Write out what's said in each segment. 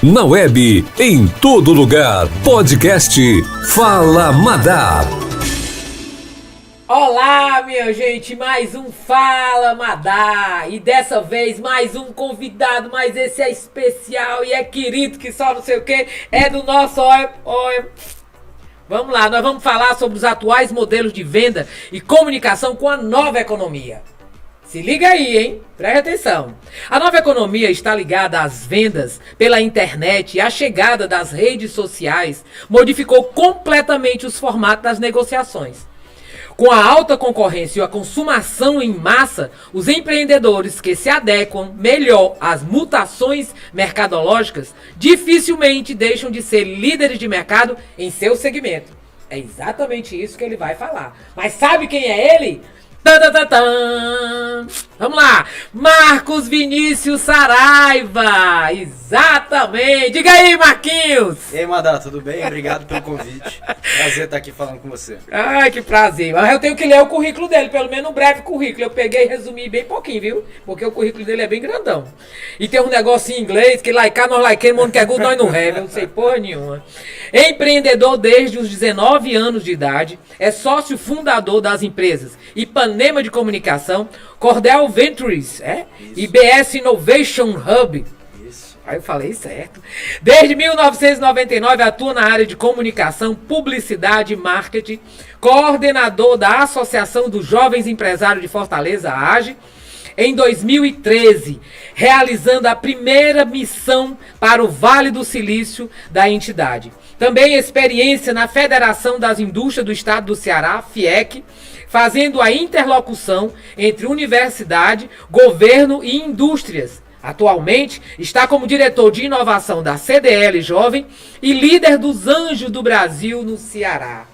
na web, em todo lugar. Podcast Fala Madá. Olá, minha gente, mais um Fala Madá. E dessa vez mais um convidado, mas esse é especial e é querido que só não sei o que, é do nosso... Vamos lá, nós vamos falar sobre os atuais modelos de venda e comunicação com a nova economia. Se liga aí, hein? Preste atenção. A nova economia está ligada às vendas pela internet e a chegada das redes sociais modificou completamente os formatos das negociações. Com a alta concorrência e a consumação em massa, os empreendedores que se adequam melhor às mutações mercadológicas dificilmente deixam de ser líderes de mercado em seu segmento. É exatamente isso que ele vai falar. Mas sabe quem é ele? Vamos lá, Marcos Vinícius Saraiva, exatamente, diga aí, Marquinhos. E aí, Madá, tudo bem? Obrigado pelo convite, prazer estar aqui falando com você. Ai, que prazer, mas eu tenho que ler o currículo dele, pelo menos um breve currículo, eu peguei e resumi bem pouquinho, viu, porque o currículo dele é bem grandão, e tem um negócio em inglês, que laicar nós laiquemos, mundo que é good nós não é, eu não sei porra nenhuma. Empreendedor desde os 19 anos de idade, é sócio fundador das empresas Ipanema de Comunicação, Cordel Ventures, e BS Innovation Hub. Isso. Aí eu falei certo. Desde 1999 atua na área de comunicação, publicidade e marketing, coordenador da Associação dos Jovens Empresários de Fortaleza, AGE, em 2013, realizando a primeira missão para o Vale do Silício da entidade. Também experiência na Federação das Indústrias do Estado do Ceará, FIEC, fazendo a interlocução entre universidade, governo e indústrias. Atualmente está como diretor de inovação da CDL Jovem e líder dos Anjos do Brasil no Ceará.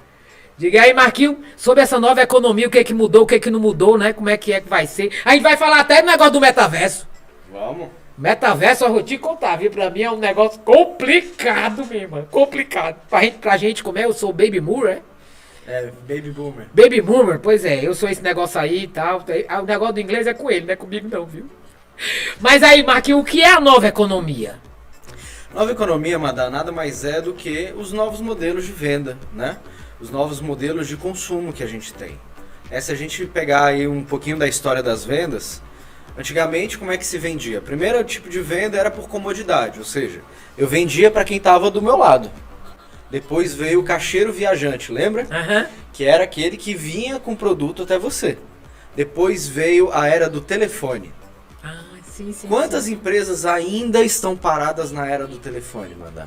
Diga aí, Marquinhos, sobre essa nova economia, o que é que mudou, o que é que não mudou, né? Como é que vai ser. A gente vai falar até do negócio do metaverso. Vamos. Metaverso, eu vou te contar, viu? Pra mim é um negócio complicado, minha irmã. Complicado. Pra gente, como é? Eu sou o Baby Boomer, Baby Boomer. Baby Boomer, pois é, eu sou esse negócio aí e tal. O negócio do inglês é com ele, não é comigo não, viu? Mas aí, Marquinhos, o que é a nova economia? Nova economia, Madá, nada mais é do que os novos modelos de venda, né? Os novos modelos de consumo que a gente tem. Se a gente pegar aí um pouquinho da história das vendas, antigamente como é que se vendia? O primeiro tipo de venda era por comodidade, ou seja, eu vendia para quem estava do meu lado. Depois veio o caixeiro viajante, lembra? Uhum. Que era aquele que vinha com o produto até você. Depois veio a era do telefone. Ah, sim. Quantas empresas ainda estão paradas na era do telefone, Madá?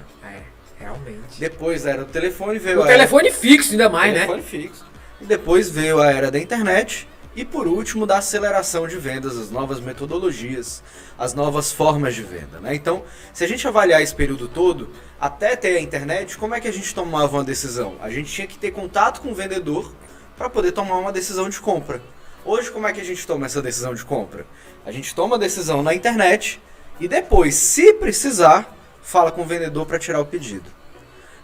Realmente. Depois da era do telefone veio o telefone fixo ainda mais, telefone fixo. E depois veio a era da internet. E por último, da aceleração de vendas, as novas metodologias, as novas formas de venda, né? Então, se a gente avaliar esse período todo, até ter a internet, como é que a gente tomava uma decisão? A gente tinha que ter contato com o vendedor para poder tomar uma decisão de compra. Hoje, como é que a gente toma essa decisão de compra? A gente toma a decisão na internet e depois, se precisar, fala com o vendedor para tirar o pedido.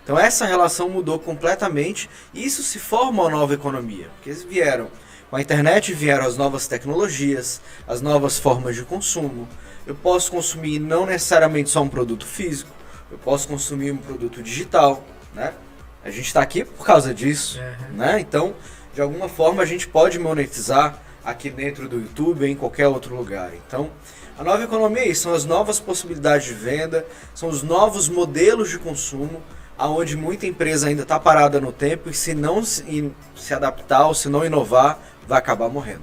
Então essa relação mudou completamente e isso se forma uma nova economia, porque eles vieram com a internet, vieram as novas tecnologias, as novas formas de consumo. Eu posso consumir não necessariamente só um produto físico, eu posso consumir um produto digital, né? A gente está aqui por causa disso, né? Então, de alguma forma a gente pode monetizar aqui dentro do YouTube, em qualquer outro lugar. Então, a nova economia é isso, são as novas possibilidades de venda, são os novos modelos de consumo, aonde muita empresa ainda está parada no tempo e se não se adaptar ou se não inovar, vai acabar morrendo.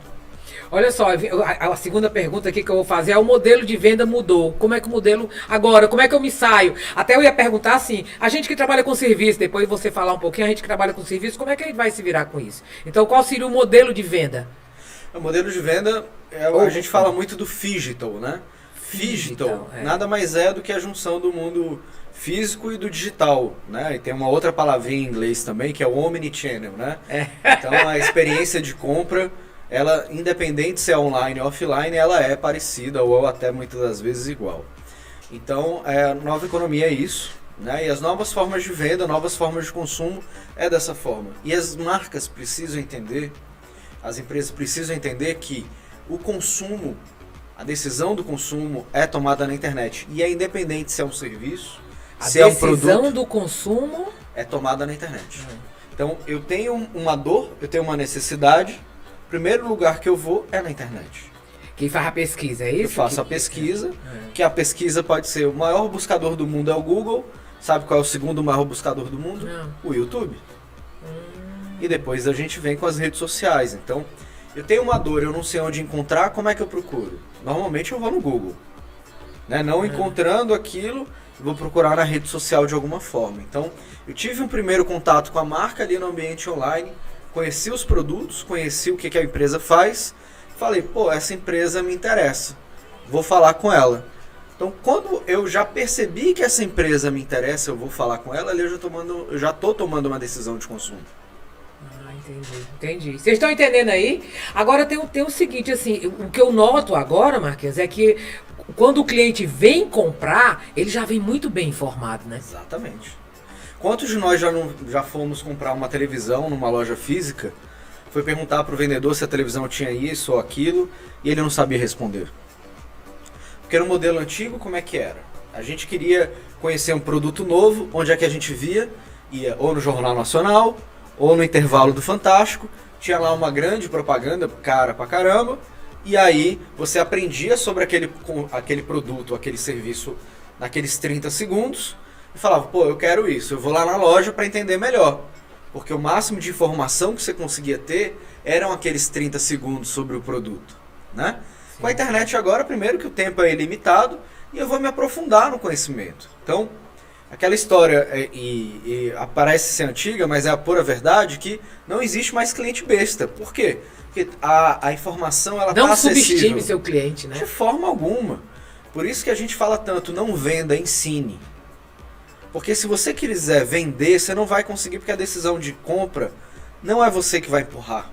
Olha só, a segunda pergunta aqui que eu vou fazer é: o modelo de venda mudou. Como é que o modelo agora? Como é que eu me saio? Até eu ia perguntar assim, a gente que trabalha com serviço, depois você falar um pouquinho, a gente que trabalha com serviço, como é que a gente vai se virar com isso? Então, qual seria o modelo de venda? O modelo de venda, a gente fala muito do phygital, né? Phygital nada mais é do que a junção do mundo físico e do digital, né? E tem uma outra palavrinha em inglês também, que é o omnichannel, né? Então, a experiência de compra, ela, independente se é online ou offline, ela é parecida ou até muitas das vezes igual. Então, a nova economia é isso, né? E as novas formas de venda, novas formas de consumo é dessa forma. E as marcas precisam entender, as empresas precisam entender que o consumo, a decisão do consumo é tomada na internet. E é independente se é um serviço Se é um produto, decisão do consumo é tomada na internet. Então, eu tenho uma dor, eu tenho uma necessidade, o primeiro lugar que eu vou é na internet. Quem faz a pesquisa, é isso? Eu faço a pesquisa, que a pesquisa pode ser o maior buscador do mundo é o Google. Sabe qual é o segundo maior buscador do mundo? Não. O YouTube. E depois a gente vem com as redes sociais. Então, eu tenho uma dor, eu não sei onde encontrar, como é que eu procuro? Normalmente eu vou no Google. Né? Não encontrando aquilo, eu vou procurar na rede social de alguma forma. Então, eu tive um primeiro contato com a marca ali no ambiente online, conheci os produtos, conheci o que a empresa faz, falei, pô, essa empresa me interessa, vou falar com ela. Então, quando eu já percebi que essa empresa me interessa, eu vou falar com ela, ali eu já estou tomando uma decisão de consumo. Entendi. Vocês estão entendendo aí? Agora tem o seguinte, assim, o que eu noto agora, Marquinhos, é que quando o cliente vem comprar, ele já vem muito bem informado, né? Exatamente. Quantos de nós já fomos comprar uma televisão numa loja física, foi perguntar para o vendedor se a televisão tinha isso ou aquilo, e ele não sabia responder? Porque no modelo antigo, como é que era? A gente queria conhecer um produto novo, onde é que a gente via? Ia ou no Jornal Nacional, ou no intervalo do Fantástico, tinha lá uma grande propaganda, cara pra caramba, e aí você aprendia sobre aquele produto, aquele serviço naqueles 30 segundos, e falava, pô, eu quero isso, eu vou lá na loja para entender melhor. Porque o máximo de informação que você conseguia ter eram aqueles 30 segundos sobre o produto, né? Com a internet agora, primeiro que o tempo é ilimitado, e eu vou me aprofundar no conhecimento. Então, aquela história, e parece ser antiga, mas é a pura verdade, que não existe mais cliente besta. Por quê? Porque a informação ela está acessível. Não subestime seu cliente, né? De forma alguma. Por isso que a gente fala tanto, não venda, ensine. Porque se você quiser vender, você não vai conseguir, porque a decisão de compra não é você que vai empurrar.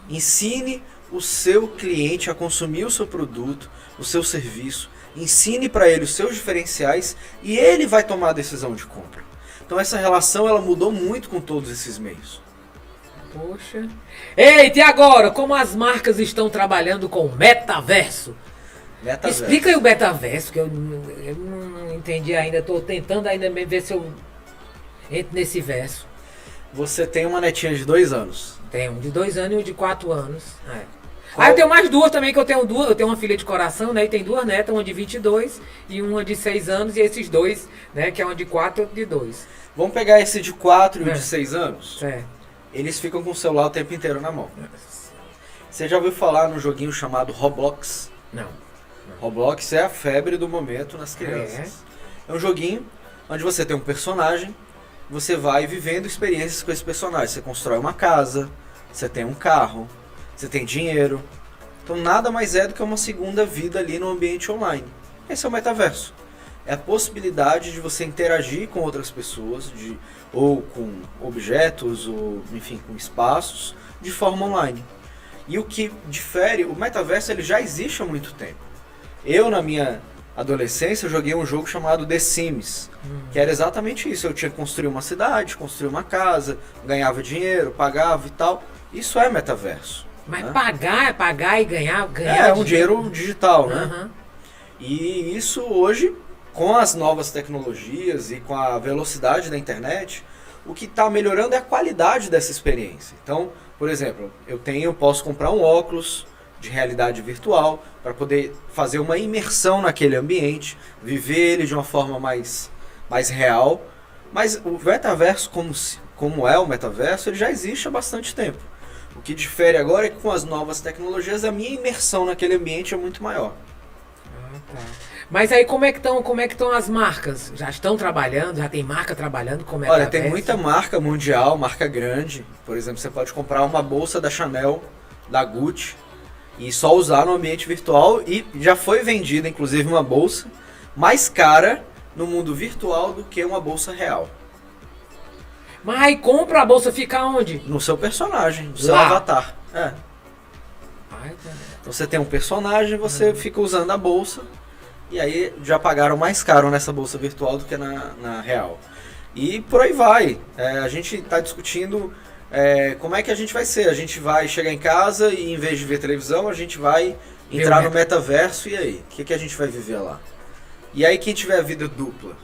Ensine o seu cliente a consumir o seu produto, o seu serviço. Ensine para ele os seus diferenciais e ele vai tomar a decisão de compra. Então essa relação ela mudou muito com todos esses meios. Poxa. Eita, e agora? Como as marcas estão trabalhando com o metaverso? Metaverso. Explica aí o metaverso, que eu não entendi ainda. Estou tentando ainda ver se eu entro nesse verso. Você tem uma netinha de 2 anos. Tem um de 2 anos e um de 4 anos. Eu tenho mais duas também, que eu tenho uma filha de coração, né? E tem 2 netas, uma de 22 e uma de 6 anos. E esses 2, né? Que é uma de 4 e outra de 2. Vamos pegar esse de 4 e o de 6 anos? É. Eles ficam com o celular o tempo inteiro na mão. Você já ouviu falar no joguinho chamado Roblox? Não. Roblox é a febre do momento nas crianças. É um joguinho onde você tem um personagem, você vai vivendo experiências com esse personagem. Você constrói uma casa, você tem um carro, você tem dinheiro. Então nada mais é do que uma segunda vida ali no ambiente online. Esse é o metaverso. É a possibilidade de você interagir com outras pessoas, ou com objetos, ou enfim, com espaços, de forma online. E o que difere, o metaverso ele já existe há muito tempo. Eu, na minha adolescência, joguei um jogo chamado The Sims, que era exatamente isso. Eu tinha que construir uma cidade, construir uma casa, ganhava dinheiro, pagava e tal. Isso é metaverso. Mas né? pagar e ganhar É um dinheiro digital, né? Uhum. E isso hoje, com as novas tecnologias e com a velocidade da internet, o que está melhorando é a qualidade dessa experiência. Então, por exemplo, eu posso comprar um óculos de realidade virtual para poder fazer uma imersão naquele ambiente, viver ele de uma forma mais real. Mas o metaverso, como é o metaverso, ele já existe há bastante tempo. O que difere agora é que com as novas tecnologias a minha imersão naquele ambiente é muito maior. Tá. Mas aí como é que estão as marcas? Já estão trabalhando? Já tem marca trabalhando com metaverso? Olha, tem muita marca mundial, marca grande. Por exemplo, você pode comprar uma bolsa da Chanel, da Gucci, e só usar no ambiente virtual, e já foi vendida, inclusive, uma bolsa mais cara no mundo virtual do que uma bolsa real. Mas aí compra a bolsa, fica onde? No seu personagem, no seu Lá. avatar. É. Ai, tá. Então você tem um personagem, você fica usando a bolsa, e aí já pagaram mais caro nessa bolsa virtual do que na real. E por aí vai. A gente está discutindo como é que a gente vai ser. A gente vai chegar em casa e, em vez de ver televisão, a gente vai entrar no metaverso. E aí? O que a gente vai viver lá? E aí quem tiver vida dupla?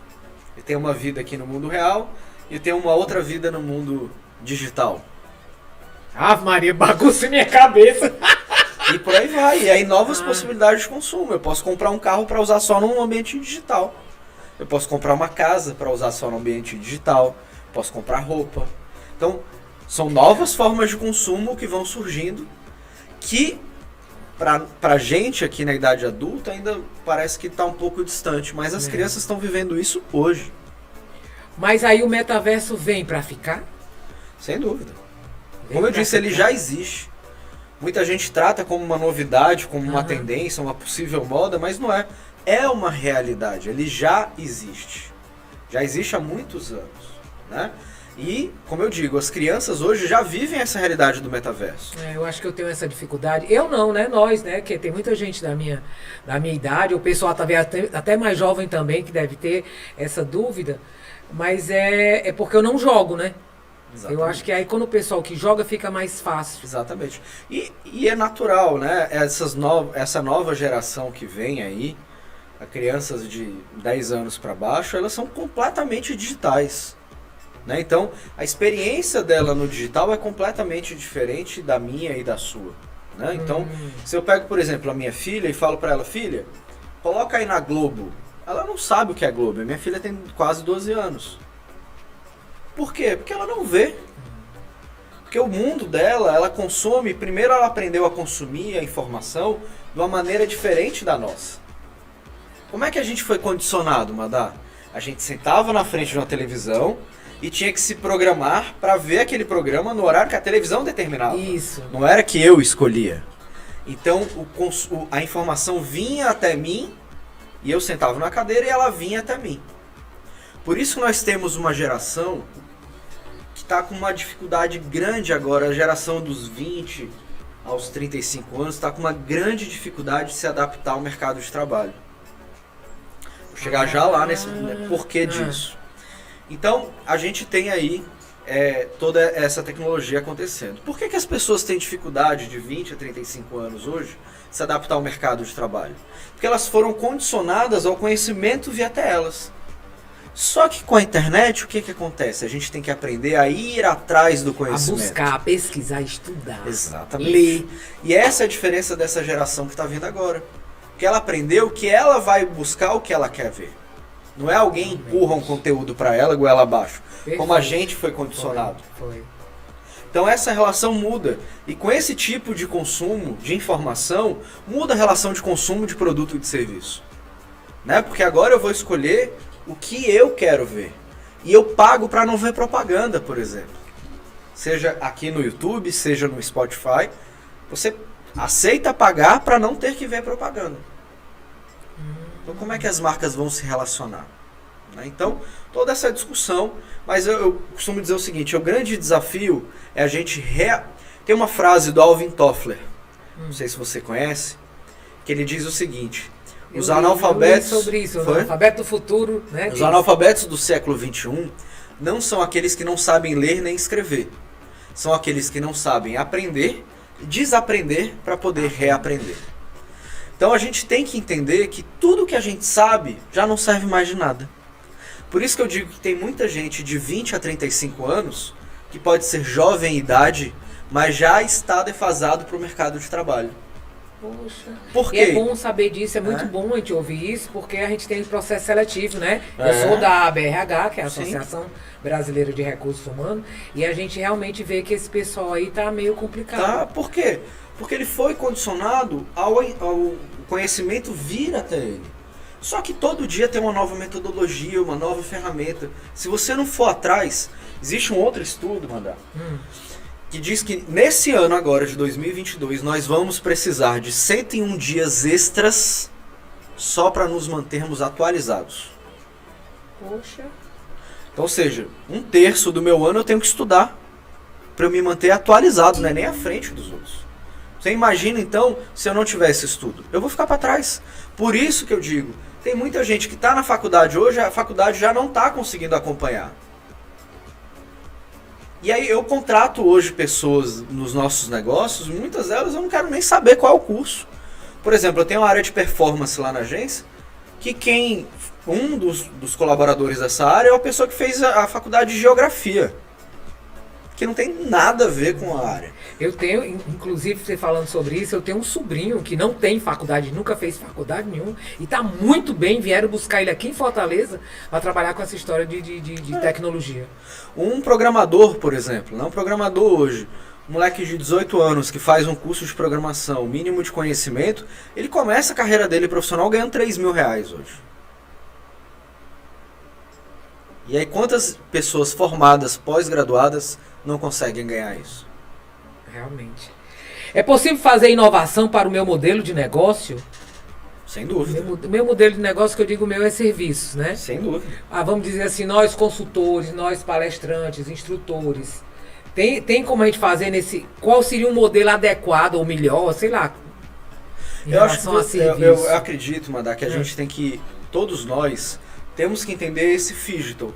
Ele tem uma vida aqui no mundo real e tem uma outra vida no mundo digital. Ave Maria, bagunça minha cabeça. E por aí vai. E aí novas possibilidades de consumo. Eu posso comprar um carro para usar só no ambiente digital. Eu posso comprar uma casa para usar só no ambiente digital. Posso comprar roupa. Então, são novas formas de consumo que vão surgindo que pra gente aqui na idade adulta ainda parece que tá um pouco distante. Mas as crianças estão vivendo isso hoje. Mas aí o metaverso vem para ficar? Sem dúvida. Como eu disse, ele já existe. Muita gente trata como uma novidade, como uma tendência, uma possível moda, mas não é. É uma realidade, ele já existe. Já existe há muitos anos, né? E, como eu digo, as crianças hoje já vivem essa realidade do metaverso. Eu acho que eu tenho essa dificuldade. Eu não, né? Nós, né? Que tem muita gente da minha idade, o pessoal talvez até mais jovem também que deve ter essa dúvida, mas é porque eu não jogo, né? Exatamente. Eu acho que aí quando o pessoal que joga fica mais fácil. Exatamente. E é natural, né? Essa nova geração que vem aí, as crianças de 10 anos para baixo, elas são completamente digitais. Né? Então, a experiência dela no digital é completamente diferente da minha e da sua. Né? Então, se eu pego, por exemplo, a minha filha e falo para ela, filha, coloca aí na Globo. Ela não sabe o que é Globo. A minha filha tem quase 12 anos. Por quê? Porque ela não vê. Porque o mundo dela, ela consome, primeiro ela aprendeu a consumir a informação de uma maneira diferente da nossa. Como é que a gente foi condicionado, Madá? A gente sentava na frente de uma televisão e tinha que se programar para ver aquele programa no horário que a televisão determinava. Isso. Não era que eu escolhia. Então a informação vinha até mim e eu sentava na cadeira e ela vinha até mim. Por isso que nós temos uma geração que está com uma dificuldade grande agora, a geração dos 20 aos 35 anos está com uma grande dificuldade de se adaptar ao mercado de trabalho. Vou chegar já lá nesse porquê disso. Então, a gente tem aí toda essa tecnologia acontecendo. Por que as pessoas têm dificuldade de 20 a 35 anos hoje de se adaptar ao mercado de trabalho? Porque elas foram condicionadas ao conhecimento via telas. Só que com a internet, o que acontece? A gente tem que aprender a ir atrás do conhecimento. A buscar, a pesquisar, estudar. Exatamente. Ler. E essa é a diferença dessa geração que está vindo agora. Porque ela aprendeu que ela vai buscar o que ela quer ver. Não é alguém empurra um conteúdo para ela, goela abaixo. Perfeito. Como a gente foi condicionado. Foi. Então essa relação muda. E com esse tipo de consumo, de informação, muda a relação de consumo de produto e de serviço. Né? Porque agora eu vou escolher o que eu quero ver. E eu pago para não ver propaganda, por exemplo. Seja aqui no YouTube, seja no Spotify. Você aceita pagar para não ter que ver propaganda. Então como é que as marcas vão se relacionar? Né? Então, toda essa discussão, mas eu costumo dizer o seguinte, o grande desafio é a gente... Tem uma frase do Alvin Toffler, não sei se você conhece, que ele diz o seguinte, os analfabetos... Eu li sobre isso, o analfabeto do futuro... Né, os analfabetos do século XXI não são aqueles que não sabem ler nem escrever, são aqueles que não sabem aprender, desaprender para poder reaprender. Então a gente tem que entender que tudo que a gente sabe já não serve mais de nada. Por isso que eu digo que tem muita gente de 20 a 35 anos que pode ser jovem em idade, mas já está defasado para o mercado de trabalho. Poxa. Por quê? E é bom saber disso, é muito bom a gente ouvir isso, porque a gente tem processo seletivo, né? Eu sou da ABRH, que é a Associação Brasileira de Recursos Humanos, e a gente realmente vê que esse pessoal aí tá meio complicado. Tá, por quê? Porque ele foi condicionado ao conhecimento vir até ele. Só que todo dia tem uma nova metodologia, uma nova ferramenta. Se você não for atrás, existe um outro estudo, Mandá, que diz que nesse ano agora de 2022 nós vamos precisar de 101 dias extras só para nos mantermos atualizados. Poxa. Então, ou seja, 1/3 do meu ano eu tenho que estudar para eu me manter atualizado, não é nem à frente dos outros. Você imagina então, se eu não tivesse estudo, eu vou ficar para trás. Por isso que eu digo, tem muita gente que está na faculdade hoje, a faculdade já não está conseguindo acompanhar. E aí eu contrato hoje pessoas nos nossos negócios, muitas delas eu não quero nem saber qual é o curso. Por exemplo, eu tenho uma área de performance lá na agência, que um dos colaboradores dessa área é uma pessoa que fez a faculdade de geografia, que não tem nada a ver com a área. Eu tenho, inclusive, você falando sobre isso, eu tenho um sobrinho que não tem faculdade, nunca fez faculdade nenhuma, e está muito bem, vieram buscar ele aqui em Fortaleza para trabalhar com essa história de tecnologia. Um programador, por exemplo, não um programador hoje, um moleque de 18 anos que faz um curso de programação, mínimo de conhecimento, ele começa a carreira dele profissional ganhando 3 mil reais hoje. E aí quantas pessoas formadas, pós-graduadas, não conseguem ganhar isso? Realmente. É possível fazer inovação para o meu modelo de negócio? Sem dúvida. Meu modelo de negócio, que eu digo meu, é serviços, né? Sem dúvida. Vamos dizer assim, nós consultores, nós palestrantes, instrutores, tem como a gente fazer qual seria um modelo adequado ou melhor, sei lá, em relação a serviços? Eu acredito, Madá, que a gente tem que, todos nós, temos que entender esse digital.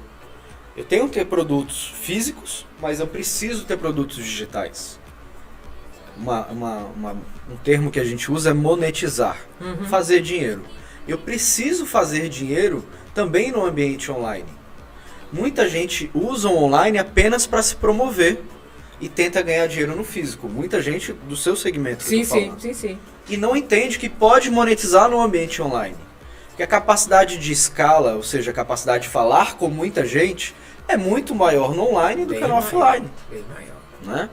Eu tenho que ter produtos físicos, mas eu preciso ter produtos digitais. Um termo que a gente usa é monetizar, fazer dinheiro. Eu preciso fazer dinheiro também no ambiente online. Muita gente usa o online apenas para se promover e tenta ganhar dinheiro no físico. Muita gente do seu segmento. Sim. E não entende que pode monetizar no ambiente online. Porque a capacidade de escala, ou seja, a capacidade de falar com muita gente, é muito maior no online do que no offline. Bem maior. Né?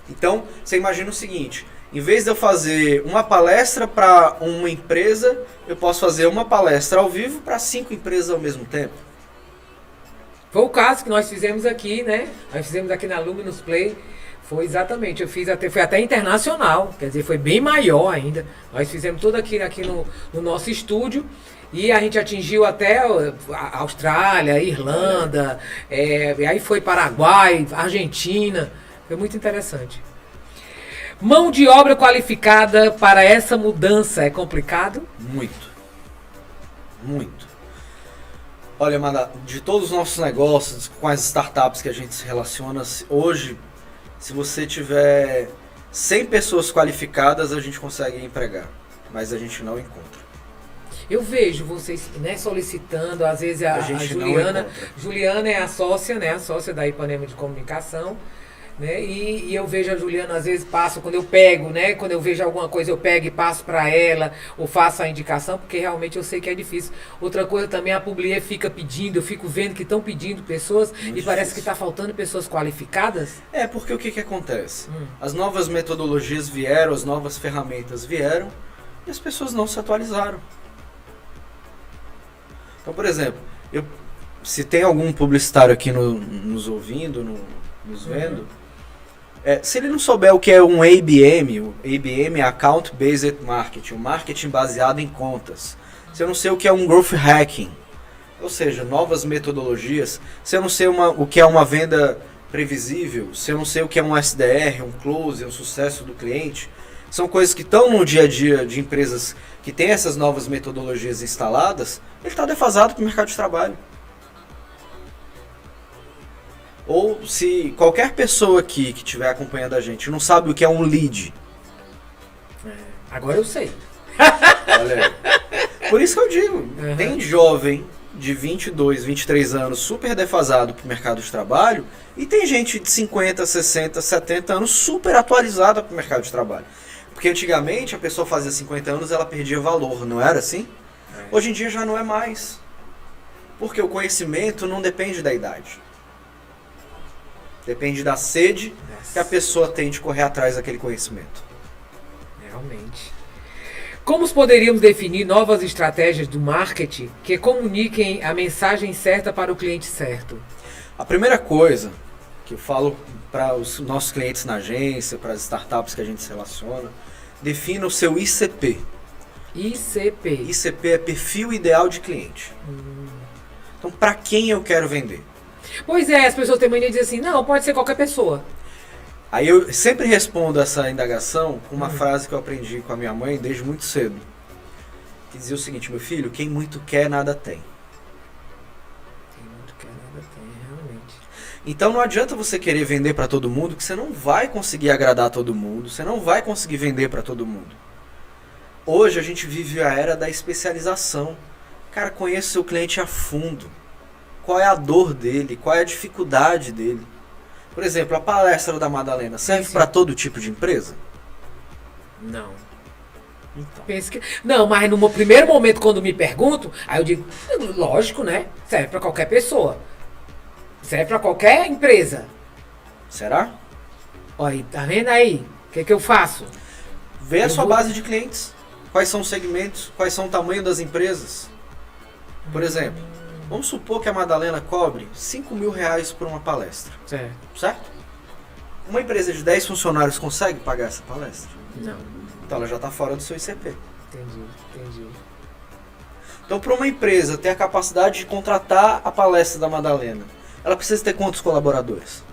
Então, você imagina o seguinte, em vez de eu fazer uma palestra para uma empresa, eu posso fazer uma palestra ao vivo para 5 empresas ao mesmo tempo. Foi o caso que nós fizemos aqui, né? Nós fizemos aqui na Luminous Play. Foi exatamente, foi até internacional, quer dizer, foi bem maior ainda. Nós fizemos tudo aqui no nosso estúdio. E a gente atingiu até a Austrália, Irlanda, e aí foi Paraguai, Argentina. Foi muito interessante. Mão de obra qualificada para essa mudança é complicado? Muito. Muito. Olha, Amanda, de todos os nossos negócios, com as startups que a gente se relaciona, hoje, se você tiver 100 pessoas qualificadas, a gente consegue empregar. Mas a gente não encontra. Eu vejo vocês, né, solicitando, às vezes a Juliana. Juliana é a sócia, né? A sócia da Ipanema de Comunicação. Né? E eu vejo a Juliana, às vezes passo, quando eu pego, né? Quando eu vejo alguma coisa, eu pego e passo para ela, ou faço a indicação, porque realmente eu sei que é difícil. Outra coisa também, a Publier fica pedindo, eu fico vendo que estão pedindo pessoas muito e parece que está faltando pessoas qualificadas. Porque o que acontece? As novas metodologias vieram, as novas ferramentas vieram e as pessoas não se atualizaram. Então, por exemplo, se tem algum publicitário aqui nos ouvindo, nos vendo, se ele não souber o que é um ABM, o ABM é Account Based Marketing, o marketing baseado em contas. Se eu não sei o que é um Growth Hacking, ou seja, novas metodologias, se eu não sei o que é uma venda previsível, se eu não sei o que é um SDR, um Close, um sucesso do cliente, são coisas que estão no dia a dia de empresas que têm essas novas metodologias instaladas, ele está defasado para o mercado de trabalho. Ou se qualquer pessoa aqui que estiver acompanhando a gente não sabe o que é um lead. Agora eu sei. Olha aí. Por isso que eu digo, tem jovem de 22, 23 anos super defasado para o mercado de trabalho e tem gente de 50, 60, 70 anos super atualizada para o mercado de trabalho. Porque antigamente a pessoa fazia 50 anos ela perdia valor, não era assim? Hoje em dia já não é mais. Porque o conhecimento não depende da idade. Depende da sede que a pessoa tem de correr atrás daquele conhecimento. Realmente. Como poderíamos definir novas estratégias do marketing que comuniquem a mensagem certa para o cliente certo? A primeira coisa que eu falo para os nossos clientes na agência, para as startups que a gente se relaciona, defina o seu ICP. ICP. ICP é perfil ideal de cliente. Então, para quem eu quero vender? Pois é, as pessoas têm mania de dizer assim, não, pode ser qualquer pessoa. Aí eu sempre respondo essa indagação com uma frase que eu aprendi com a minha mãe desde muito cedo. Que dizia o seguinte, meu filho, quem muito quer, nada tem. Quem muito quer, nada tem, realmente. Então não adianta você querer vender para todo mundo, que você não vai conseguir agradar todo mundo, você não vai conseguir vender para todo mundo. Hoje a gente vive a era da especialização. Cara, conheça o seu cliente a fundo. Qual é a dor dele? Qual é a dificuldade dele? Por exemplo, a palestra da Madalena serve para todo tipo de empresa? Não. Então. Penso que... Não, mas no primeiro momento, quando me pergunto, aí eu digo, lógico, né? Serve para qualquer pessoa. Serve para qualquer empresa. Será? Olha, tá vendo aí? O que eu faço? Vê a sua base de clientes. Quais são os segmentos? Quais são o tamanho das empresas? Por exemplo, vamos supor que a Madalena cobre R$5.000 por uma palestra. Certo? Uma empresa de 10 funcionários consegue pagar essa palestra? Não. Então ela já está fora do seu ICP. Entendi. Então, para uma empresa ter a capacidade de contratar a palestra da Madalena, ela precisa ter quantos colaboradores?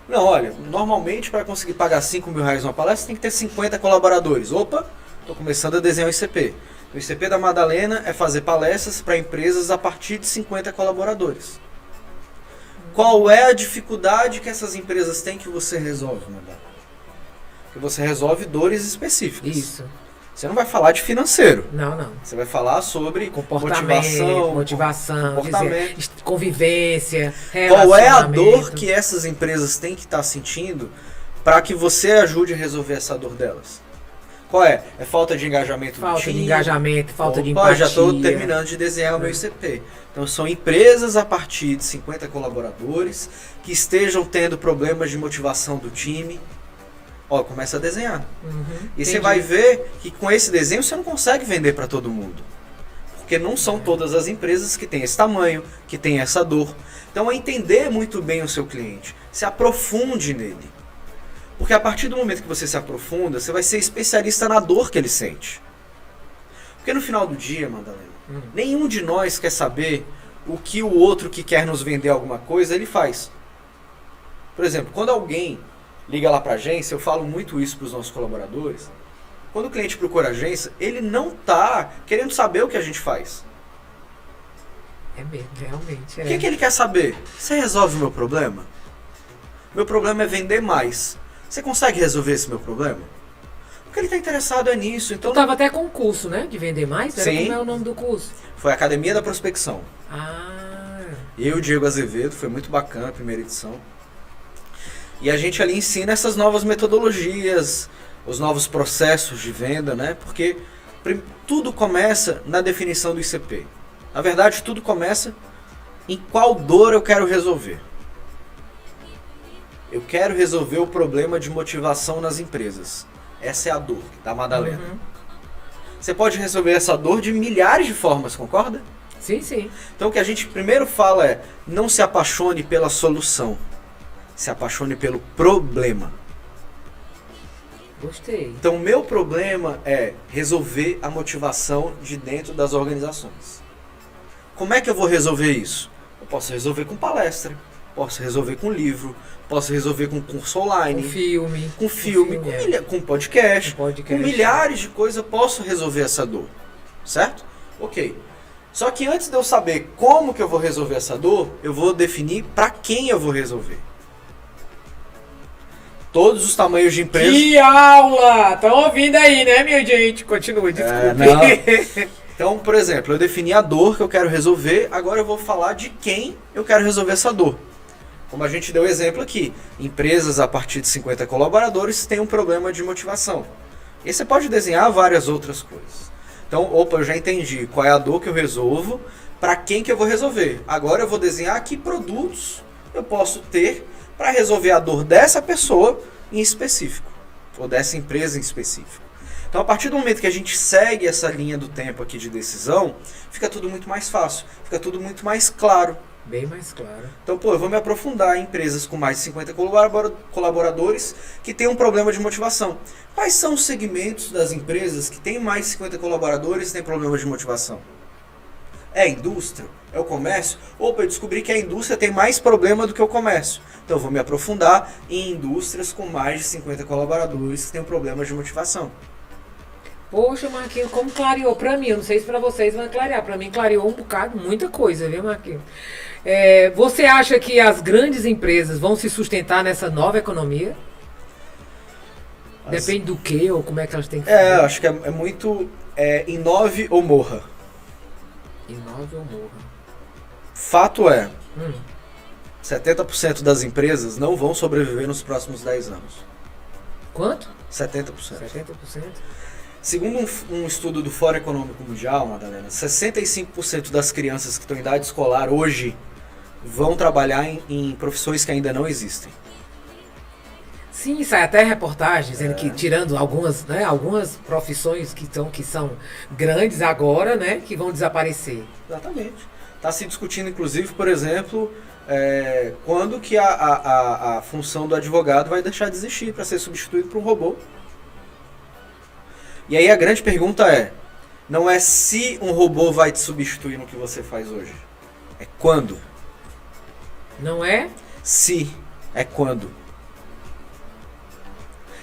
Não, olha, normalmente para conseguir pagar R$5.000 uma palestra tem que ter 50 colaboradores. Opa, estou começando a desenhar o ICP. O ICP da Madalena é fazer palestras para empresas a partir de 50 colaboradores. Qual é a dificuldade que essas empresas têm que você resolve, Madalena? Que você resolve dores específicas. Isso. Você não vai falar de financeiro. Não. Você vai falar sobre motivação, comportamento. dizer, convivência, Qual é a dor que essas empresas têm que estar sentindo para que você ajude a resolver essa dor delas? Qual é? É falta de engajamento do time? Falta de engajamento, falta de empatia. Já estou terminando de desenhar o meu ICP. Então são empresas a partir de 50 colaboradores que estejam tendo problemas de motivação do time. Começa a desenhar. E você vai ver que com esse desenho você não consegue vender para todo mundo. Porque não são todas as empresas que têm esse tamanho, que têm essa dor. Então é entender muito bem o seu cliente. Se aprofunde nele. Porque a partir do momento que você se aprofunda, você vai ser especialista na dor que ele sente. Porque no final do dia, Madalena, nenhum de nós quer saber o que o outro que quer nos vender alguma coisa, ele faz. Por exemplo, quando alguém liga lá para a agência, eu falo muito isso para os nossos colaboradores. Quando o cliente procura a agência, ele não está querendo saber o que a gente faz. É mesmo, realmente. O que ele quer saber? Você resolve o meu problema? Meu problema é vender mais. Você consegue resolver esse meu problema? Porque ele está interessado nisso. Então, eu estava até com um curso, né? De vender mais? Era Sim. Como é o nome do curso? Foi a Academia da Prospecção. Ah. Eu e o Diego Azevedo, foi muito bacana a primeira edição. E a gente ali ensina essas novas metodologias, os novos processos de venda, né? Porque tudo começa na definição do ICP. Na verdade, tudo começa em qual dor eu quero resolver. Eu quero resolver o problema de motivação nas empresas. Essa é a dor da Madalena. Você pode resolver essa dor de milhares de formas, concorda? Sim. Então o que a gente primeiro fala é, não se apaixone pela solução. Se apaixone pelo problema. Gostei. Então, o meu problema é resolver a motivação de dentro das organizações. Como é que eu vou resolver isso? Eu posso resolver com palestra, posso resolver com livro, posso resolver com curso online, com podcast, com milhares de coisas eu posso resolver essa dor. Certo? Ok. Só que antes de eu saber como que eu vou resolver essa dor, eu vou definir para quem eu vou resolver. Todos os tamanhos de empresa. Que aula! Estão ouvindo aí, né, minha gente? Continua, desculpe. Então, por exemplo, eu defini a dor que eu quero resolver, agora eu vou falar de quem eu quero resolver essa dor. Como a gente deu exemplo aqui, empresas a partir de 50 colaboradores têm um problema de motivação. E você pode desenhar várias outras coisas. Então, eu já entendi qual é a dor que eu resolvo, para quem que eu vou resolver. Agora eu vou desenhar que produtos eu posso ter para resolver a dor dessa pessoa em específico, ou dessa empresa em específico. Então, a partir do momento que a gente segue essa linha do tempo aqui de decisão, fica tudo muito mais fácil, fica tudo muito mais claro. Bem mais claro. Então, eu vou me aprofundar em empresas com mais de 50 colaboradores que têm um problema de motivação. Quais são os segmentos das empresas que têm mais de 50 colaboradores e têm problemas de motivação? É a indústria? É o comércio? Ou eu descobri que a indústria tem mais problema do que o comércio. Então eu vou me aprofundar em indústrias com mais de 50 colaboradores que têm problemas de motivação. Poxa, Marquinhos, como clareou pra mim. Eu não sei se pra vocês vai clarear. Pra mim clareou um bocado, muita coisa, viu, Marquinhos? Você acha que as grandes empresas vão se sustentar nessa nova economia? Depende do que ou como é que elas têm que fazer? Eu acho que é muito inove ou morra. Inove ou morra. Fato é, Hum. 70% das empresas não vão sobreviver nos próximos 10 anos. Quanto? 70%. 70%? Segundo um estudo do Fórum Econômico Mundial, Madalena, 65% das crianças que estão em idade escolar hoje vão trabalhar em profissões que ainda não existem. Sim, sai até reportagem dizendo que tirando algumas, né, algumas profissões que são grandes agora, né, que vão desaparecer. Exatamente. Está se discutindo, inclusive, por exemplo, quando que a função do advogado vai deixar de existir para ser substituído por um robô. E aí a grande pergunta não é se um robô vai te substituir no que você faz hoje. É quando. Não é? Se, é quando.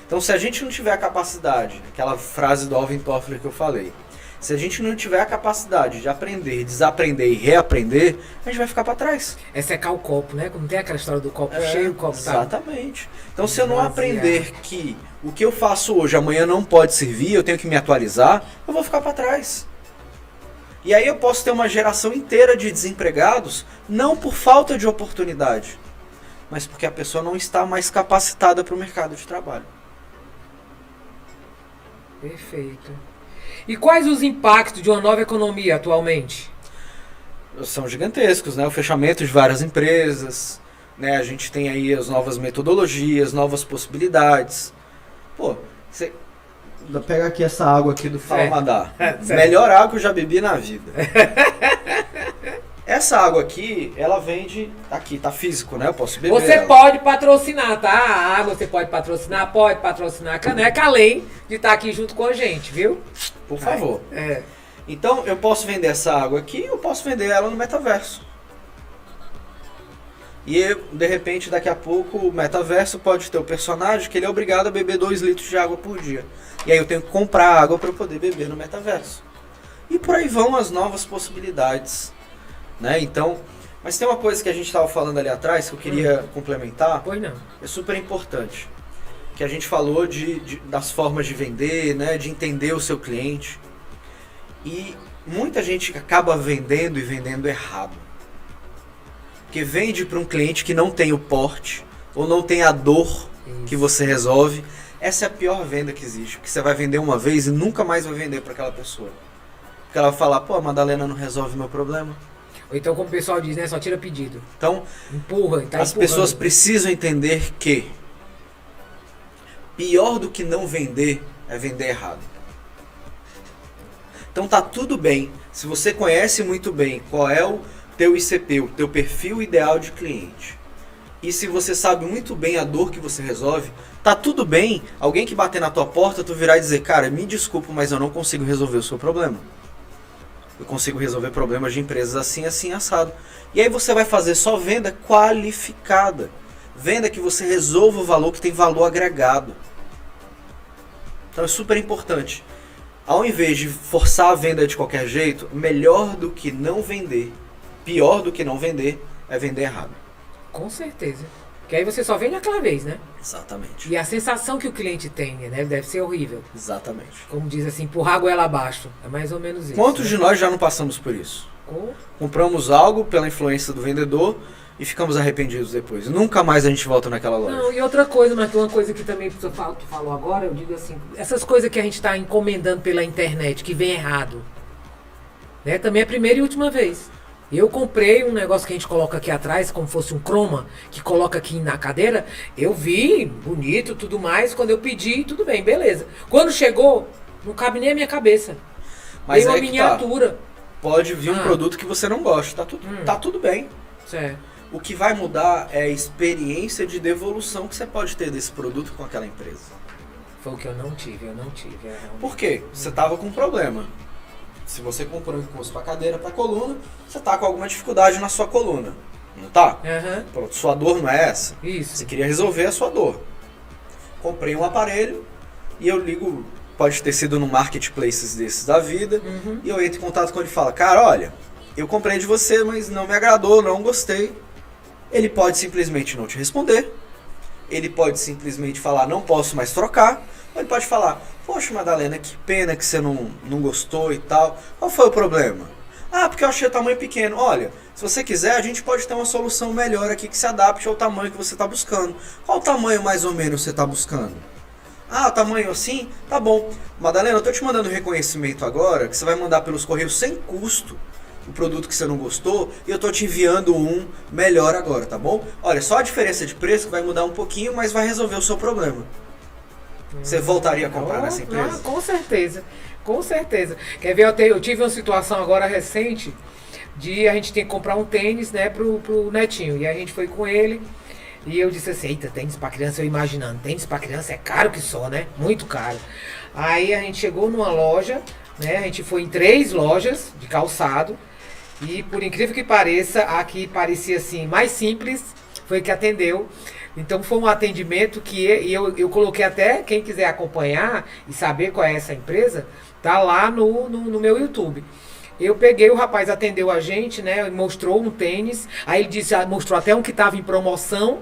Então, se a gente não tiver a capacidade, aquela frase do Alvin Toffler que eu falei, se a gente não tiver a capacidade de aprender, desaprender e reaprender, a gente vai ficar para trás. É secar o copo, né? Como tem aquela história do copo cheio, o copo tá... Exatamente. Então, se eu não aprender que o que eu faço hoje, amanhã não pode servir, eu tenho que me atualizar, eu vou ficar para trás. E aí eu posso ter uma geração inteira de desempregados, não por falta de oportunidade, mas porque a pessoa não está mais capacitada para o mercado de trabalho. Perfeito. E quais os impactos de uma nova economia atualmente? São gigantescos, né? O fechamento de várias empresas, né? A gente tem aí as novas metodologias, novas possibilidades. Pô, você pega aqui essa água aqui do Fala Madá. Melhor água que eu já bebi na vida. Essa água aqui, ela vende aqui, tá físico, né? Eu posso beber. Você pode patrocinar, tá? A água você pode patrocinar a caneca, além de estar aqui junto com a gente, viu? Por favor. É. Então, eu posso vender essa água aqui, eu posso vender ela no metaverso. E, de repente, daqui a pouco, o metaverso pode ter o personagem que ele é obrigado a beber 2 litros de água por dia. E aí eu tenho que comprar água para poder beber no metaverso. E por aí vão as novas possibilidades, né? Então, mas tem uma coisa que a gente estava falando ali atrás que eu queria complementar. Pois não. É super importante. Que a gente falou das formas de vender, né? De entender o seu cliente. E muita gente acaba vendendo e vendendo errado. Porque vende para um cliente que não tem o porte ou não tem a dor que você resolve. Essa é a pior venda que existe. Porque você vai vender uma vez e nunca mais vai vender para aquela pessoa. Porque ela vai falar, pô, a Madalena não resolve meu problema. Ou então, como o pessoal diz, né? Só tira pedido. Então, empurra, tá as pessoas precisam entender que pior do que não vender é vender errado. Então tá tudo bem. Se você conhece muito bem qual é o teu ICP, o teu perfil ideal de cliente, e se você sabe muito bem a dor que você resolve, tá tudo bem alguém que bater na tua porta, tu virar e dizer, cara, me desculpa, mas eu não consigo resolver o seu problema. Eu consigo resolver problemas de empresas assim, assim, assado. E aí você vai fazer só venda qualificada. Venda que você resolva o valor, que tem valor agregado. Então é super importante. Ao invés de forçar a venda de qualquer jeito, melhor do que não vender, pior do que não vender, é vender errado. Com certeza. Que aí você só vende aquela vez, né? Exatamente. E a sensação que o cliente tem, né? Deve ser horrível. Exatamente. Como diz assim, empurrar a goela abaixo. É mais ou menos isso. Quantos né? de nós já não passamos por isso? Compramos algo pela influência do vendedor e ficamos arrependidos depois. Nunca mais a gente volta naquela loja. Não, e outra coisa, mas uma coisa que também tu falou agora, eu digo assim, essas coisas que a gente está encomendando pela internet, que vem errado, né? Também é a primeira e última vez. Eu comprei um negócio que a gente coloca aqui atrás, como fosse um croma, que coloca aqui na cadeira. Eu vi, bonito, tudo mais. Quando eu pedi, tudo bem, beleza. Quando chegou, não cabe nem a minha cabeça. Mas tem uma é que miniatura. Tá. Pode vir um produto que você não gosta, tá tudo bem. Certo. O que vai mudar é a experiência de devolução que você pode ter desse produto com aquela empresa. Foi o que eu não tive. Por quê? Você estava com um problema. Se você comprou um encosto para cadeira, para coluna, você está com alguma dificuldade na sua coluna. Não tá? Uhum. Pronto, sua dor não é essa. Isso. Você queria resolver a sua dor. Comprei um aparelho e eu ligo, pode ter sido no marketplaces desses da vida, e eu entro em contato com ele e falo, cara, olha, eu comprei de você, mas não me agradou, não gostei. Ele pode simplesmente não te responder. Ele pode simplesmente falar, não posso mais trocar. Ou ele pode falar, poxa, Madalena, que pena que você não gostou e tal. Qual foi o problema? Ah, porque eu achei o tamanho pequeno. Olha, se você quiser, a gente pode ter uma solução melhor aqui que se adapte ao tamanho que você está buscando. Qual o tamanho mais ou menos você está buscando? Ah, o tamanho assim? Tá bom. Madalena, eu tô te mandando reconhecimento agora, que você vai mandar pelos correios sem custo o produto que você não gostou, e eu tô te enviando um melhor agora, tá bom? Olha, só a diferença de preço que vai mudar um pouquinho, mas vai resolver o seu problema. Você voltaria a comprar nessa empresa? Com certeza, com certeza. Quer ver, eu tive uma situação agora recente de a gente ter que comprar um tênis, né, pro netinho. E a gente foi com ele e eu disse assim, eita, tênis pra criança, eu imaginando, tênis pra criança é caro que só, né? Muito caro. Aí a gente chegou numa loja, né, a gente foi em 3 lojas de calçado e por incrível que pareça, aqui parecia assim, mais simples, foi que atendeu. Então foi um atendimento que eu coloquei até, quem quiser acompanhar e saber qual é essa empresa, tá lá no meu YouTube. Eu peguei, o rapaz atendeu a gente, né? Mostrou um tênis, aí ele disse, mostrou até um que estava em promoção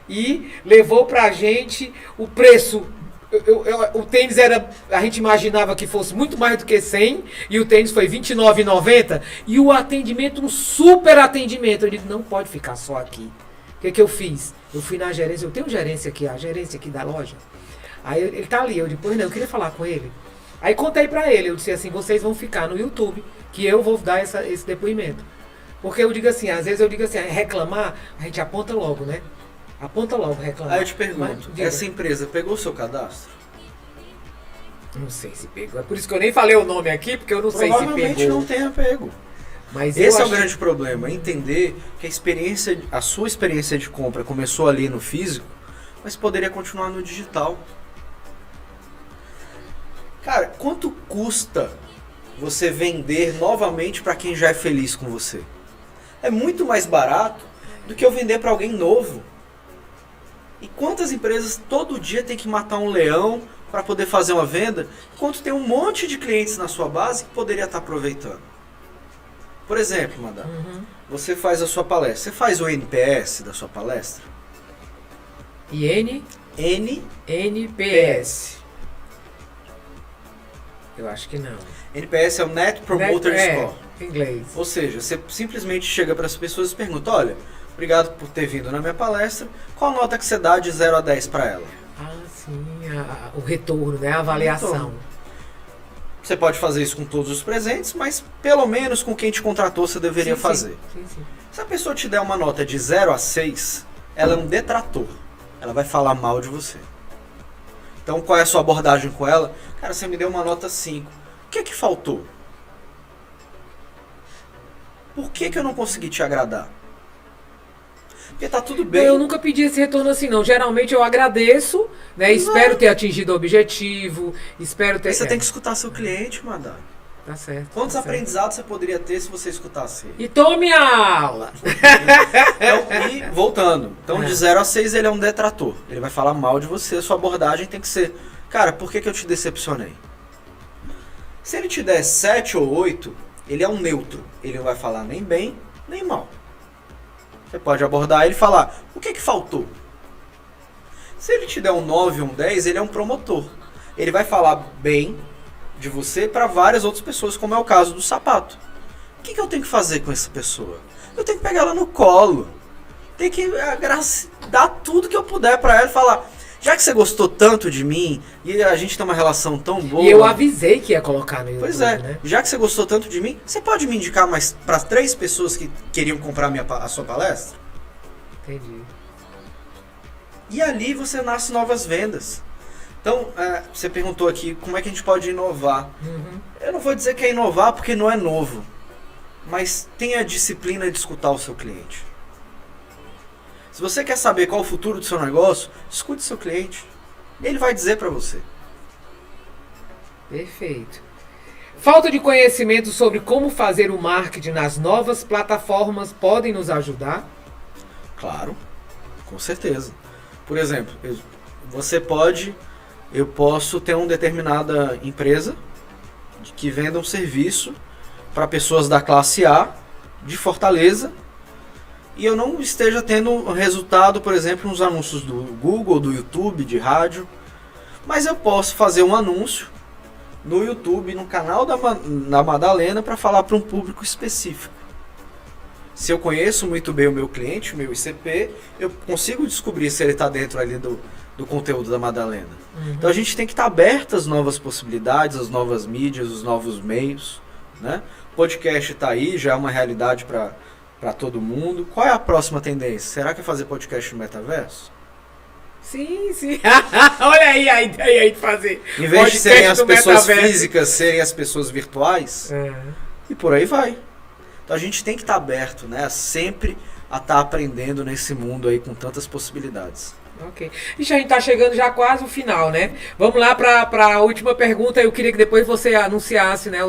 e levou pra gente o preço. O tênis era, a gente imaginava que fosse muito mais do que 100 e o tênis foi R$29,90 e o atendimento, um super atendimento. Eu digo, não pode ficar só aqui. O que eu fiz? Eu fui na gerência, eu tenho gerência aqui, a gerência aqui da loja. Aí ele tá ali, eu depois não, eu queria falar com ele. Aí contei pra ele, eu disse assim, vocês vão ficar no YouTube, que eu vou dar esse depoimento. Porque eu digo assim, às vezes eu digo assim, reclamar, a gente aponta logo, né? Aponta logo, reclamar. Aí eu te pergunto, essa empresa pegou o seu cadastro? Não sei se pegou, é por isso que eu nem falei o nome aqui, porque eu não sei se pegou. Provavelmente não tenha pego. Mas esse é o grande problema, entender que a sua experiência de compra começou ali no físico, mas poderia continuar no digital. Cara, quanto custa você vender novamente para quem já é feliz com você? É muito mais barato do que eu vender para alguém novo. E quantas empresas todo dia tem que matar um leão para poder fazer uma venda, enquanto tem um monte de clientes na sua base que poderia estar aproveitando? Por exemplo, madame, você faz a sua palestra. Você faz o NPS da sua palestra? NPS. Eu acho que não. NPS é o Net Promoter Score. Em inglês. Ou seja, você simplesmente chega para as pessoas e pergunta, olha, obrigado por ter vindo na minha palestra, qual nota que você dá de 0 a 10 para ela? Ah, sim, o retorno, né? A avaliação. Você pode fazer isso com todos os presentes, mas pelo menos com quem te contratou você deveria fazer. Sim. Se a pessoa te der uma nota de 0 a 6, ela é um detrator. Ela vai falar mal de você. Então qual é a sua abordagem com ela? Cara, você me deu uma nota 5. O que faltou? Por que eu não consegui te agradar? Porque tá tudo bem. Eu nunca pedi esse retorno assim, não. Geralmente eu agradeço, né? Espero ter atingido o objetivo, espero ter... Você tem que escutar seu cliente, madame. Tá certo. Quantos tá certo. aprendizados você poderia ter se você escutasse ele? E tome a aula! Então, e voltando. Então, de 0 a 6, ele é um detrator. Ele vai falar mal de você. A sua abordagem tem que ser, cara, por que eu te decepcionei? Se ele te der 7 ou 8, ele é um neutro. Ele não vai falar nem bem, nem mal. Você pode abordar ele e falar, o que faltou? Se ele te der um 9 ou um 10, ele é um promotor. Ele vai falar bem de você para várias outras pessoas, como é o caso do sapato. O que eu tenho que fazer com essa pessoa? Eu tenho que pegar ela no colo. Tenho que dar tudo que eu puder para ela e falar, já que você gostou tanto de mim e a gente tem uma relação tão boa... E eu avisei que ia colocar no YouTube, pois é, né? Já que você gostou tanto de mim, você pode me indicar mais para 3 pessoas que queriam comprar a sua palestra? Entendi. E ali você nasce novas vendas. Então, você perguntou aqui como é que a gente pode inovar. Eu não vou dizer que é inovar porque não é novo. Mas tenha a disciplina de escutar o seu cliente. Se você quer saber qual é o futuro do seu negócio, escute seu cliente. Ele vai dizer para você. Perfeito. Falta de conhecimento sobre como fazer o marketing nas novas plataformas podem nos ajudar? Claro, com certeza. Por exemplo, eu posso ter uma determinada empresa que venda um serviço para pessoas da classe A de Fortaleza e eu não esteja tendo resultado, por exemplo, nos anúncios do Google, do YouTube, de rádio, mas eu posso fazer um anúncio no YouTube, no canal da Madalena, para falar para um público específico. Se eu conheço muito bem o meu cliente, o meu ICP, eu consigo descobrir se ele está dentro ali do conteúdo da Madalena. Então a gente tem que estar aberto às novas possibilidades, às novas mídias, os novos meios, né? Podcast está aí, já é uma realidade para todo mundo. Qual é a próxima tendência? Será que é fazer podcast no metaverso? Sim, sim. Olha aí a ideia aí de fazer. Em vez de serem as no pessoas metaverso. físicas, serem as pessoas virtuais, e por aí vai. Então a gente tem que estar aberto, né? Sempre a estar aprendendo nesse mundo aí com tantas possibilidades. Ok. Ixi, a gente tá chegando já quase no final, né? Vamos lá para a última pergunta. Eu queria que depois você anunciasse, né,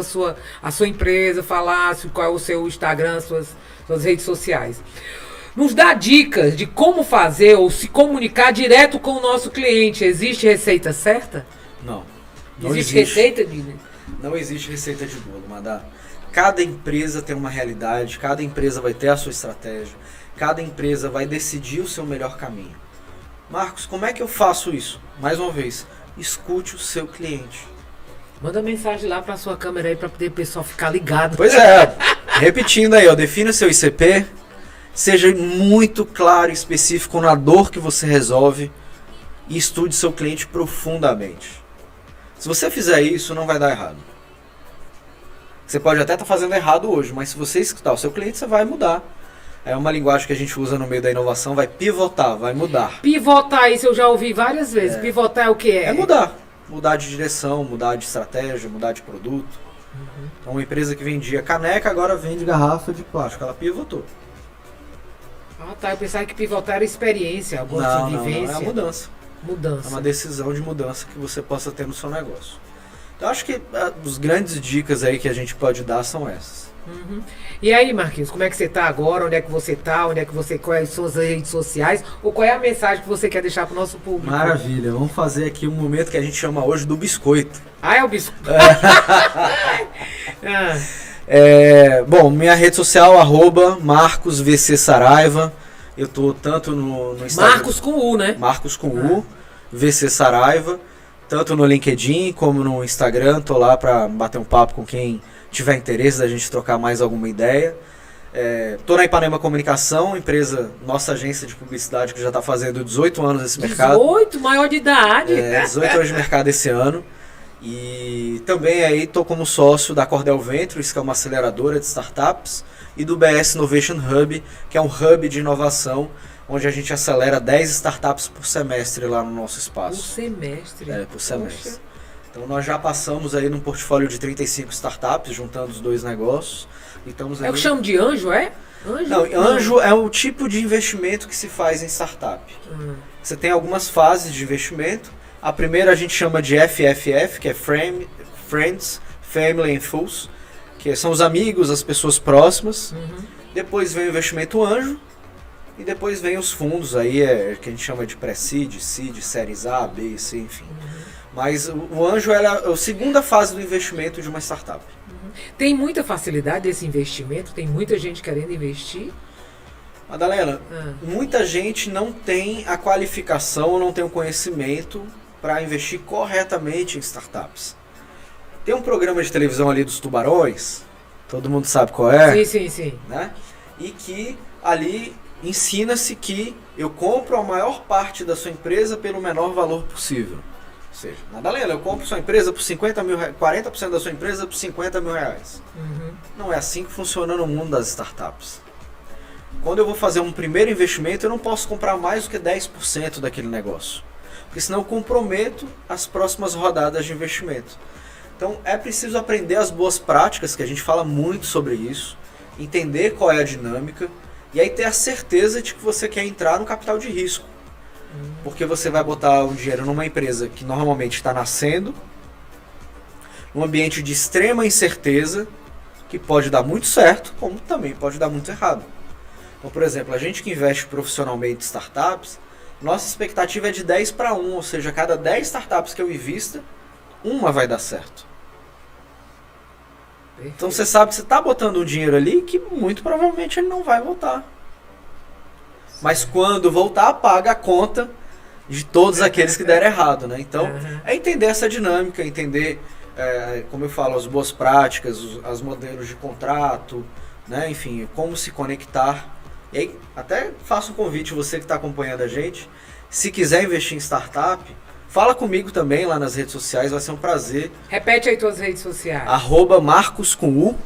a sua empresa, falasse qual é o seu Instagram, suas redes sociais. Nos dá dicas de como fazer ou se comunicar direto com o nosso cliente. Existe receita certa? Não. Existe receita de... Não existe receita de bolo, Madá. Cada empresa tem uma realidade, cada empresa vai ter a sua estratégia, cada empresa vai decidir o seu melhor caminho. Marcos, como é que eu faço isso? Mais uma vez, escute o seu cliente. Manda mensagem lá para sua câmera aí para poder o pessoal ficar ligado. Pois é, repetindo aí, ó, defina o seu ICP, seja muito claro e específico na dor que você resolve e estude seu cliente profundamente. Se você fizer isso, não vai dar errado. Você pode até estar fazendo errado hoje, mas se você escutar o seu cliente, você vai mudar. É uma linguagem que a gente usa no meio da inovação, vai pivotar, vai mudar. Pivotar, isso eu já ouvi várias vezes. Pivotar é o que é? É mudar. Mudar de direção, mudar de estratégia, mudar de produto. Então, uma empresa que vendia caneca, agora vende garrafa de plástico. Ela pivotou. Ah, tá. Eu pensava que pivotar era experiência, alguma Não, vivência. é a mudança. Mudança. É uma decisão de mudança que você possa ter no seu negócio. Então, acho que as grandes dicas aí que a gente pode dar são essas. E aí, Marquinhos, como é que você tá agora? Onde é que você tá? Quais são as redes sociais? Ou qual é a mensagem que você quer deixar pro nosso público? Maravilha. Vamos fazer aqui um momento que a gente chama hoje do biscoito. Ah, é o biscoito. Bom, minha rede social, @MarcosVCSaraiva. Eu tô tanto no Instagram. Marcos com U, né? Marcos com U, VC Saraiva, tanto no LinkedIn como no Instagram. Tô lá para bater um papo com quem tiver interesse da gente trocar mais alguma ideia. Tô na Ipanema Comunicação, empresa, nossa agência de publicidade que já está fazendo 18 anos nesse mercado. 18, maior de idade. 18 anos de mercado esse ano. E também aí tô como sócio da Cordel Ventures, que é uma aceleradora de startups, e do BS Innovation Hub, que é um hub de inovação, onde a gente acelera 10 startups por semestre lá no nosso espaço. Por semestre? Por semestre. Poxa. Então nós já passamos aí num portfólio de 35 startups, juntando os dois negócios. É o que chamo de anjo, é? Anjo? Não, anjo é o tipo de investimento que se faz em startup. Você tem algumas fases de investimento. A primeira a gente chama de FFF, que é Friends, Family and Fools, que são os amigos, as pessoas próximas. Depois vem o investimento anjo. E depois vem os fundos aí, que a gente chama de pré-seed, seed, séries A, B, C, enfim. Mas o anjo é a segunda fase do investimento de uma startup. Tem muita facilidade desse investimento? Tem muita gente querendo investir? Madalena, muita gente não tem a qualificação ou não tem o conhecimento para investir corretamente em startups. Tem um programa de televisão ali dos tubarões, todo mundo sabe qual é. Sim. Né? E que ali ensina-se que eu compro a maior parte da sua empresa pelo menor valor possível. Ou seja, Madalena, eu compro sua empresa por 50 mil reais, 40% da sua empresa por 50 mil reais. Não é assim que funciona no mundo das startups. Quando eu vou fazer um primeiro investimento, eu não posso comprar mais do que 10% daquele negócio. Porque senão eu comprometo as próximas rodadas de investimento. Então é preciso aprender as boas práticas, que a gente fala muito sobre isso, entender qual é a dinâmica, e aí ter a certeza de que você quer entrar no capital de risco. Porque você vai botar o dinheiro numa empresa que normalmente está nascendo, num ambiente de extrema incerteza, que pode dar muito certo, como também pode dar muito errado. Então, por exemplo, a gente que investe profissionalmente em startups, nossa expectativa é de 10 para 1, ou seja, a cada 10 startups que eu invista, uma vai dar certo. Perfeito. Então você sabe que você está botando um dinheiro ali que muito provavelmente ele não vai voltar. Mas quando voltar, paga a conta de todos aqueles que deram errado, né? Então, é entender essa dinâmica, entender como eu falo, as boas práticas, as modelos de contrato, né? Enfim, como se conectar. E aí, até faço um convite, você que está acompanhando a gente, se quiser investir em startup, fala comigo também lá nas redes sociais, vai ser um prazer. Repete aí tuas redes sociais. @Marcos com U,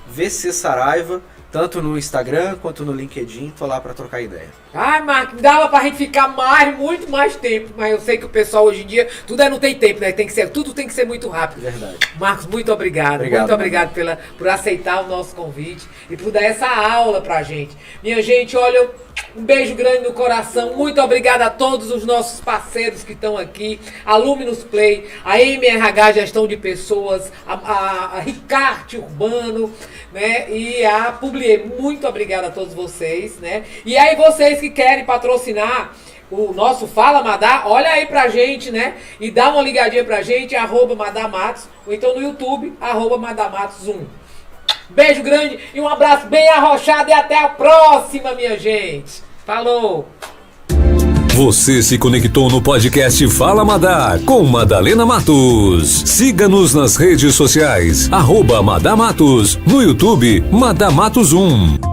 VC Saraiva, tanto no Instagram quanto no LinkedIn, tô lá para trocar ideia. Ai, Marcos, dava pra gente ficar muito mais tempo, mas eu sei que o pessoal hoje em dia, não tem tempo, né? Tudo tem que ser muito rápido. Verdade. Marcos, muito obrigado. Muito obrigado por aceitar o nosso convite e por dar essa aula pra gente. Minha gente, olha, um beijo grande no coração. Muito obrigado a todos os nossos parceiros que estão aqui. A Luminous Play, a MRH Gestão de Pessoas, a Ricarte Urbano, né? E a Publier. Muito obrigado a todos vocês, né? E aí vocês que querem patrocinar o nosso Fala Madá, olha aí pra gente, né? E dá uma ligadinha pra gente, @Madamatos, ou então no YouTube, @Madamatos1. Beijo grande e um abraço bem arrochado e até a próxima, minha gente. Falou! Você se conectou no podcast Fala Madá com Madalena Matos. Siga-nos nas redes sociais, @Madamatos, no YouTube Madamatos1.